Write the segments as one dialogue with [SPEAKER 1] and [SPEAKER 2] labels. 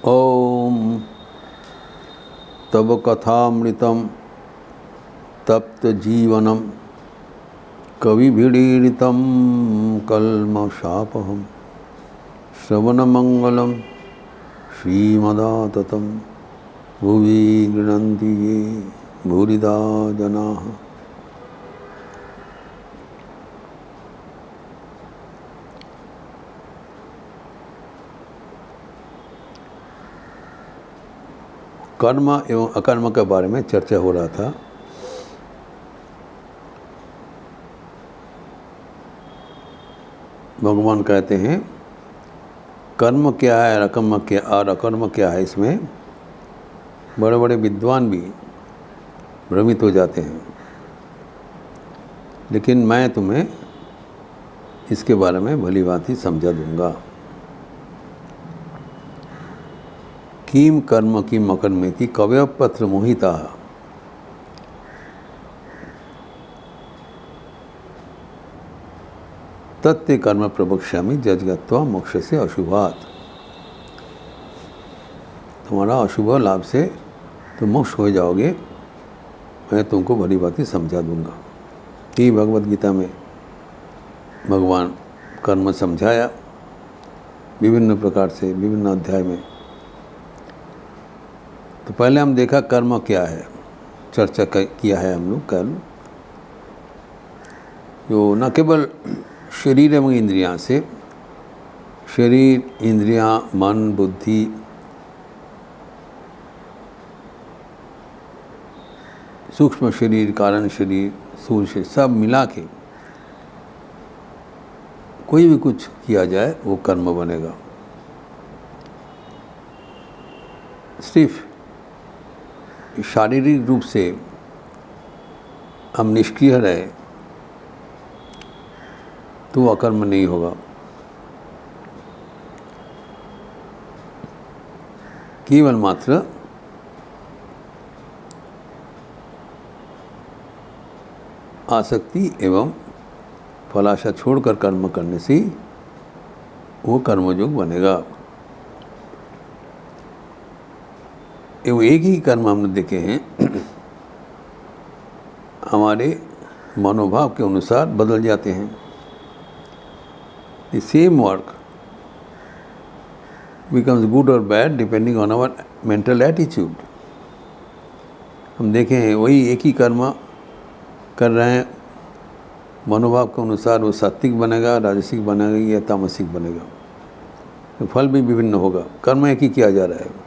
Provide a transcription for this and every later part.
[SPEAKER 1] ओम तब कथामृतम तप्त जीवनम कविभिडीरितं कल्मषापहं श्रवणमंगलम श्रीमदाततं भुवि गृह्णन्ति ये भूरिदा जनाः। कर्म एवं अकर्म के बारे में चर्चा हो रहा था। भगवान कहते हैं कर्म क्या है और अकर्म क्या है। इसमें बड़े बड़े विद्वान भी भ्रमित हो जाते हैं, लेकिन मैं तुम्हें इसके बारे में भली भांति समझा दूंगा। किम कर्म किम अकर्मेति कवय पत्र मोहिता तत्ते कर्म प्रवक्ष्यामि जजगत्वा मोक्ष से अशुभात। तुम्हारा अशुभ लाभ से तुम मोक्ष हो जाओगे, मैं तुमको भली भांति समझा दूंगा। ये भगवद गीता में भगवान कर्म समझाया विभिन्न प्रकार से विभिन्न अध्याय में। तो पहले हम देखा कर्म क्या है, चर्चा किया है हम लोग कल। जो न केवल शरीर एवं इंद्रियां से, शरीर इंद्रियां मन बुद्धि सूक्ष्म शरीर कारण शरीर स्थूल शरीर सब मिला के कोई भी कुछ किया जाए वो कर्म बनेगा। सिर्फ शारीरिक रूप से हम निष्क्रिय रहे तो वो अकर्म नहीं होगा। केवल मात्र आसक्ति एवं फलाशा छोड़कर कर्म करने से वो कर्मयोग बनेगा। एवं एक ही कर्म हमने देखे हैं हमारे मनोभाव के अनुसार बदल जाते हैं। The same work becomes good or bad depending on our mental attitude। हम देखें वही एक ही कर्म कर रहे हैं, मनोभाव के अनुसार वो सात्विक बनेगा, राजसिक बनेगा या तामसिक बनेगा, तो फल भी विभिन्न होगा। कर्म एक ही किया जा रहा है।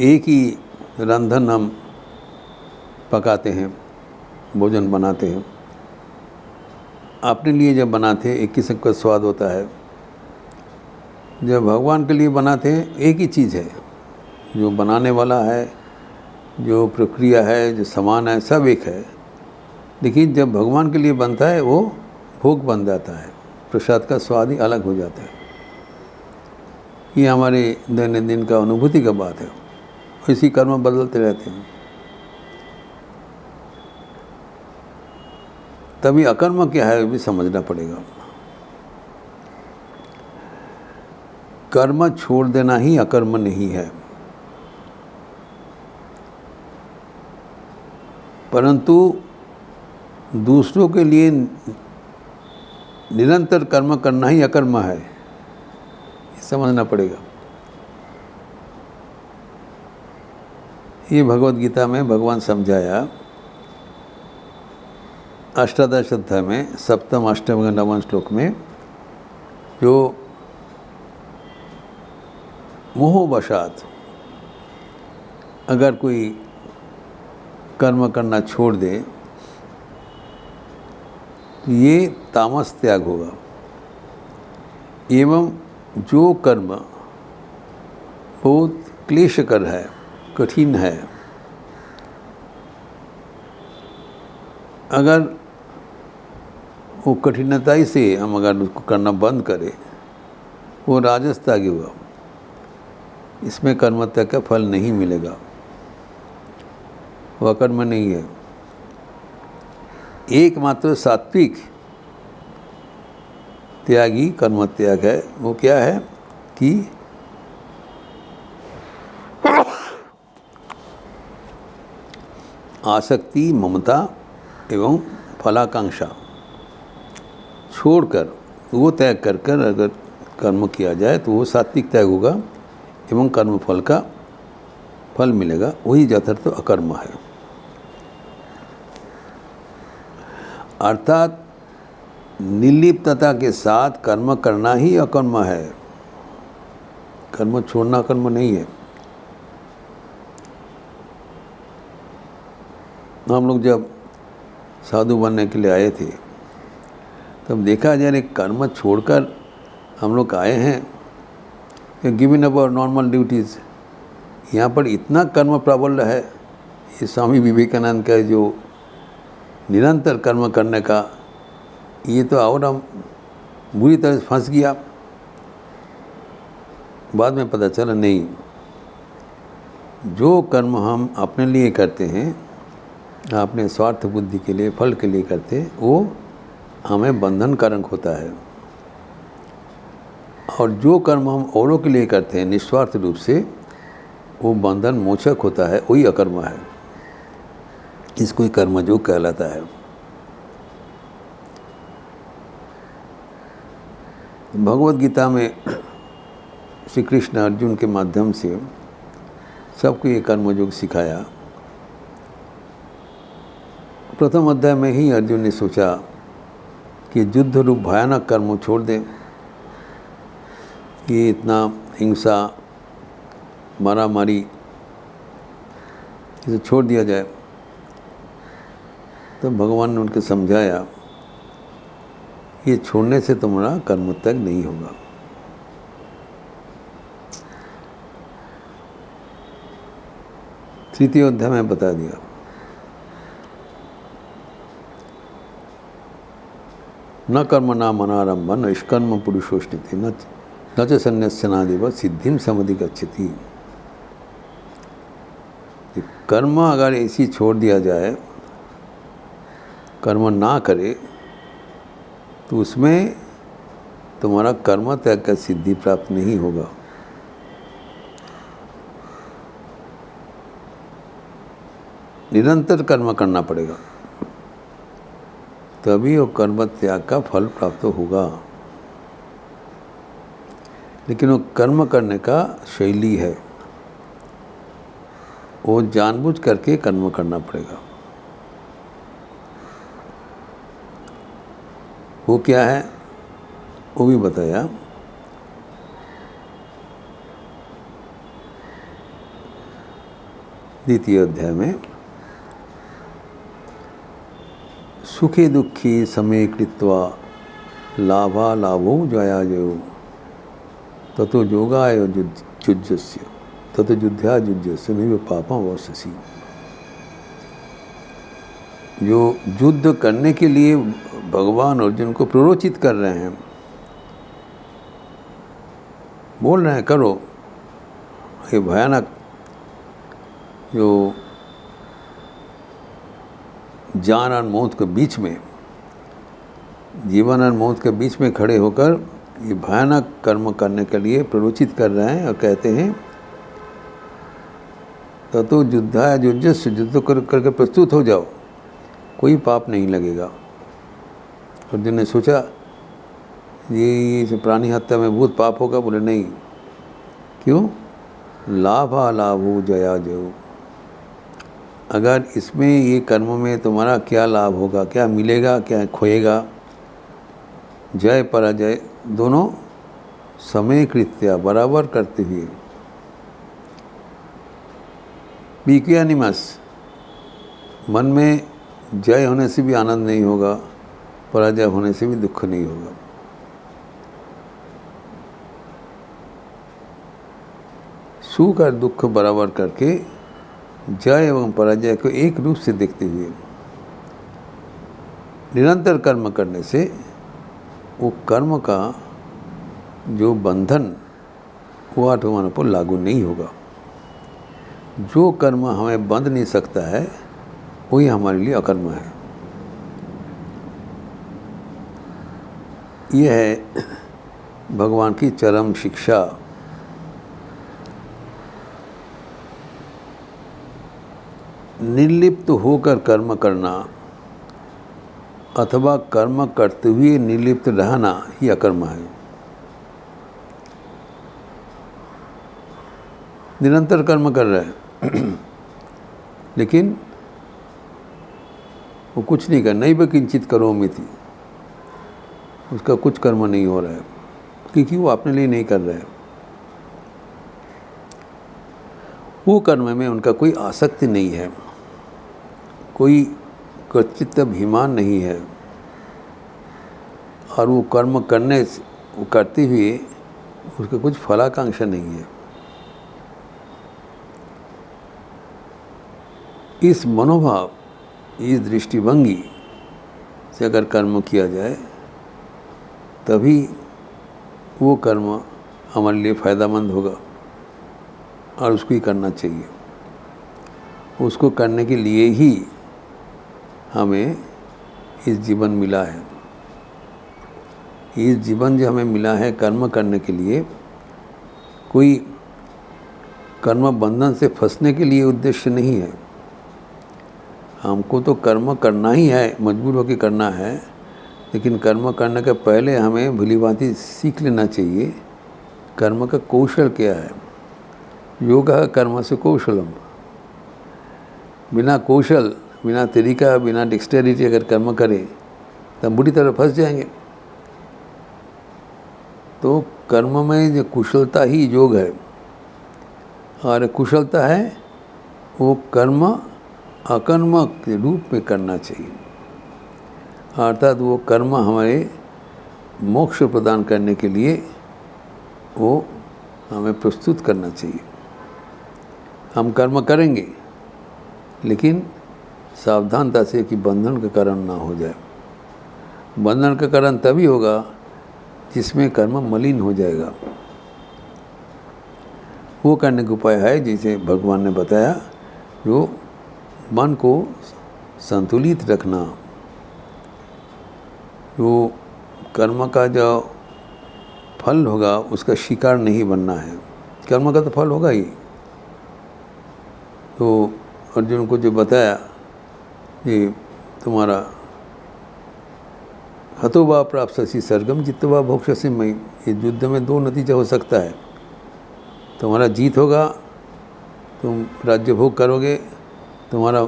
[SPEAKER 1] एक ही रंधन हम पकाते हैं, भोजन बनाते हैं, अपने लिए जब बनाते हैं एक किस्म का स्वाद होता है। जब भगवान के लिए बनाते हैं एक ही चीज़ है, जो बनाने वाला है, जो प्रक्रिया है, जो सामान है, सब एक है। लेकिन जब भगवान के लिए बनता है वो भोग बन जाता है, प्रसाद का स्वाद ही अलग हो जाता है। ये हमारे दैनंदिन का अनुभूति का बात है। इसी कर्म बदलते रहते हैं। तभी अकर्म क्या है भी समझना पड़ेगा। कर्म छोड़ देना ही अकर्म नहीं है, परंतु दूसरों के लिए निरंतर कर्म करना ही अकर्म है, समझना पड़ेगा। ये भगवद गीता में भगवान समझाया 18 अध्याय में 7वें 8वें 9वें श्लोक में। जो मोहवशात अगर कोई कर्म करना छोड़ दे ये तामस त्याग होगा। एवं जो कर्म बहुत क्लेशकर है, कठिन है, अगर वो कठिनताई से हम अगर उसको करना बंद करें वो राजस त्यागी होगा। इसमें कर्म त्याग का फल नहीं मिलेगा, वह कर्म नहीं है। एकमात्र सात्विक त्यागी कर्म त्याग है। वो क्या है? कि आसक्ति, ममता एवं फलाकांक्षा छोड़कर, वो त्याग कर कर अगर कर्म किया जाए तो वो सात्विक त्याग होगा एवं कर्म फल का फल मिलेगा। वही यथार्थ अकर्म है। अर्थात निर्लिप्तता के साथ कर्म करना ही अकर्म है। कर्म छोड़ना कर्म नहीं है। हम लोग जब साधु बनने के लिए आए थे तब देखा जाए कर्म छोड़कर हम लोग आए हैं, giving up our normal duties. यहाँ पर इतना कर्म प्राबल्य है। ये स्वामी विवेकानंद का जो निरंतर कर्म करने का, ये तो और हम बुरी तरह से फंस गया। बाद में पता चला नहीं, जो कर्म हम अपने लिए करते हैं, अपने स्वार्थ बुद्धि के लिए, फल के लिए करते हैं, वो हमें बंधन कारक होता है। और जो कर्म हम औरों के लिए करते हैं निस्वार्थ रूप से, वो बंधन मोचक होता है। वही अकर्म है। इसको ही कर्मयोग कहलाता है। भगवद गीता में श्री कृष्ण अर्जुन के माध्यम से सबको ये कर्मयोग सिखाया। प्रथम अध्याय में ही अर्जुन ने सोचा कि युद्ध रूप भयानक कर्म छोड़ दें। ये इतना हिंसा, मारामारी, इसे छोड़ दिया जाए। तो भगवान ने उनके समझाया, ये छोड़ने से तुम्हारा कर्म त्याग नहीं होगा। तृतीय अध्याय में बता दिया। न कर्म न मनारंभ न निष्कर्म पुरुषोष्ठिति न च संन्यासनादिव सिद्धिम समधिगच्छति। कर्म अगर ऐसी छोड़ दिया जाए, कर्म ना करे, तो उसमें तुम्हारा कर्म त्याग का सिद्धि प्राप्त नहीं होगा। निरंतर कर्म करना पड़ेगा, तभी वो कर्म त्याग का फल प्राप्त होगा। लेकिन वो कर्म करने का शैली है, वो जानबूझ करके कर्म करना पड़ेगा। वो क्या है वो भी बताया। द्वितीय अध्याय में सुखे दुखी समे कृत्वा लाभा लाभो जया जयो ततो योगाय युज्यस्य ततो युद्ध्या युज्यस्य नैव पापम अवश्यसि। जो युद्ध करने के लिए भगवान अर्जुन को प्ररोचित कर रहे हैं, बोल रहे हैं करो। ये भयानक जो जान और मौत के बीच में, जीवन और मौत के बीच में खड़े होकर ये भयानक कर्म करने के लिए प्ररोचित कर रहे हैं और कहते हैं ततो युद्धाय युज्यस्य, युद्ध करके प्रस्तुत हो जाओ, कोई पाप नहीं लगेगा। अर्जुन ने सोचा ये प्राणी हत्या में बहुत पाप होगा। बोले नहीं। क्यों? लाभा लाभो जया जयो। अगर इसमें ये कर्म में तुम्हारा क्या लाभ होगा, क्या मिलेगा, क्या खोएगा, जय पराजय दोनों समय कृत्या बराबर करते हुए, बीक्यानिमस, मन में जय होने से भी आनंद नहीं होगा, पराजय होने से भी दुख नहीं होगा। सुख और दुख बराबर करके जय एवं पराजय को एक रूप से देखते हुए निरंतर कर्म करने से वो कर्म का जो बंधन वो आत्मा पर लागू नहीं होगा। जो कर्म हमें बंध नहीं सकता है वही हमारे लिए अकर्म है। यह है भगवान की चरम शिक्षा। निर्लिप्त होकर कर्म करना अथवा कर्म करते हुए निर्लिप्त रहना ही अकर्म है। निरंतर कर्म कर रहा है लेकिन वो कुछ नहीं कर, नैव किंचित करोमीति, उसका कुछ कर्म नहीं हो रहा है क्योंकि वो अपने लिए नहीं कर रहा है। वो कर्म में उनका कोई आसक्ति नहीं है, कोई कर्तृत्व अभिमान नहीं है, और वो कर्म करते हुए उसका कुछ फलाकांक्षा नहीं है। इस मनोभाव, इस दृष्टिभंगी से अगर कर्म किया जाए तभी वो कर्म हमारे लिए फ़ायदेमंद होगा और उसको ही करना चाहिए। उसको करने के लिए ही हमें इस जीवन मिला है। इस जीवन जो हमें मिला है कर्म करने के लिए, कोई कर्म बंधन से फंसने के लिए उद्देश्य नहीं है। हमको तो कर्म करना ही है, मजबूर होकर करना है, लेकिन कर्म करने के पहले हमें भलीभांति सीख लेना चाहिए कर्म का कौशल क्या है। योग कर्म से कौशलम, बिना कौशल, बिना तरीका, बिना डिक्सटेरिटी अगर कर्म करें तो हम बुरी तरह फंस जाएंगे। तो कर्म में जो कुशलता ही योग है, और कुशलता है वो कर्म अकर्म के रूप में करना चाहिए, अर्थात वो कर्म हमारे मोक्ष प्रदान करने के लिए वो हमें प्रस्तुत करना चाहिए। हम कर्म करेंगे लेकिन सावधानता से कि बंधन का कारण ना हो जाए। बंधन का कारण तभी होगा जिसमें कर्म मलिन हो जाएगा। वो करने का उपाय है जिसे भगवान ने बताया, जो मन को संतुलित रखना, जो कर्म का जो फल होगा उसका शिकार नहीं बनना है। कर्म का तो फल होगा ही। तो अर्जुन को जो बताया कि तुम्हारा हतो वा प्राप्स्यसि स्वर्गम जित्वा भोक्ष्यसि मयि, ये युद्ध में दो नतीजा हो सकता है। तुम्हारा जीत होगा, तुम राज्य भोग करोगे, तुम्हारा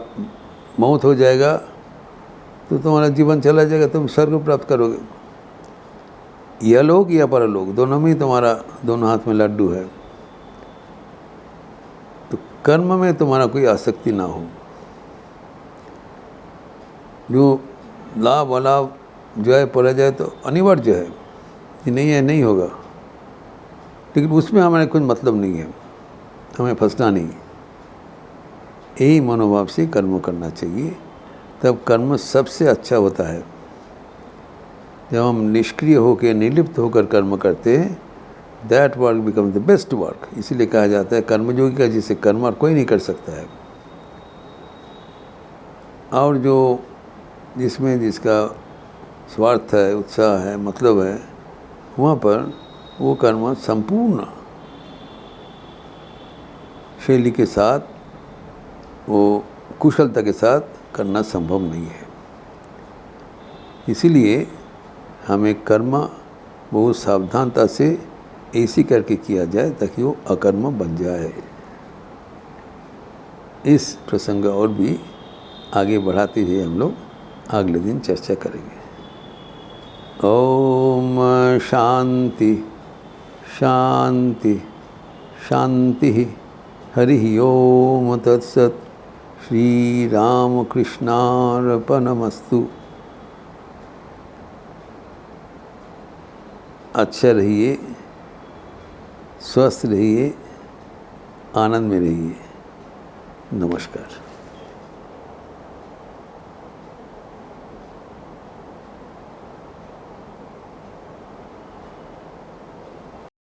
[SPEAKER 1] मौत हो जाएगा तो तुम्हारा जीवन चला जाएगा, तुम स्वर्ग प्राप्त करोगे। यह लोग या परलोक दोनों में ही तुम्हारा, दोनों हाथ में लड्डू है। तो कर्म में तुम्हारा कोई आसक्ति ना हो। जो लाभ अलाभ जय पराजय तो अनिवार्य है, ये नहीं है नहीं होगा, लेकिन उसमें हमारे कुछ मतलब नहीं है, हमें फंसना नहीं। यही मनोभाव से कर्म करना चाहिए, तब कर्म सबसे अच्छा होता है। जब हम निष्क्रिय होकर, निर्लिप्त होकर कर्म करते हैं, that work become the best work. इसीलिए कहा जाता है कर्मयोगी का जिसे कर्म और कोई नहीं कर सकता है। और जो जिसमें जिसका स्वार्थ है, उत्साह है, मतलब है, वहाँ पर वो कर्म संपूर्ण शैली के साथ, वो कुशलता के साथ करना संभव नहीं है। इसीलिए हमें कर्म बहुत सावधानता से ऐसी करके किया जाए ताकि वो अकर्म बन जाए। इस प्रसंग और भी आगे बढ़ाते हुए हम लोग अगले दिन चर्चा करेंगे। ओम शांति शांति शांति। हरि ओम तत्सत। श्री राम कृष्णार्पणमस्तु। अच्छा रहिए, स्वस्थ रहिए, आनंद में रहिए। नमस्कार।